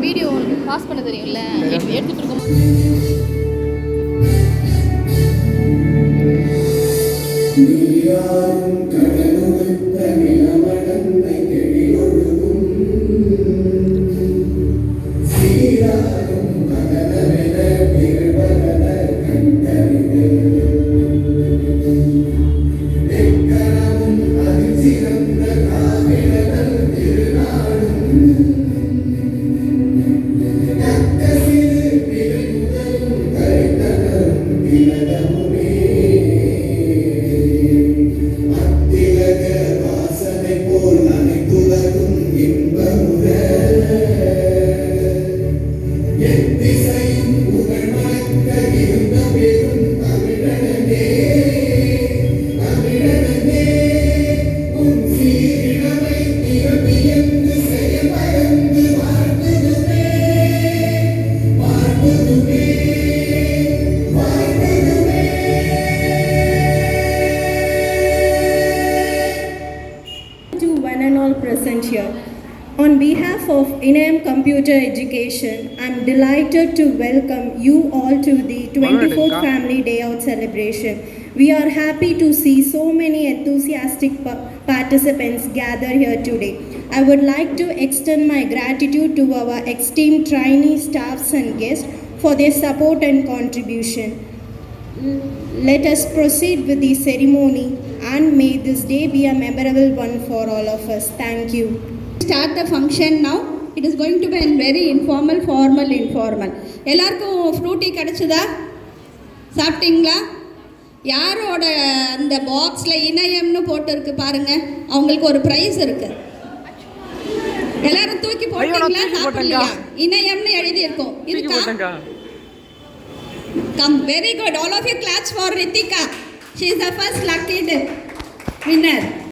Video pass பண்ண தெரியும்ல, எடுத்துட்டு இருக்கோம். Present here. On behalf of INAM Computer Education, I am delighted to welcome you all to the 24th Family Day Out celebration. We are happy to see so many enthusiastic participants gather here today. I would like to extend my gratitude to our esteemed trainee staffs and guests for their support and contribution. Let us proceed with the ceremony and may this day be a memorable one for all of us. Thank you. Start the function now. It is going to be very informal, formal, informal. எல்லாருக்கும் Frooti கிடச்சிதா? சாப்பிட்டீங்களா? யாரோட அந்த பாக்ஸில் இணையம்னு போட்டிருக்கு பாருங்கள், அவங்களுக்கு ஒரு price இருக்குது. எல்லாரும் தூக்கி போட்டீங்களா? சாப்பிடலையா? இணையம்னு எழுதியிருக்கோம். இருக்கா? Come, very good. All of you claps for Ritika. She is the first lucky winner.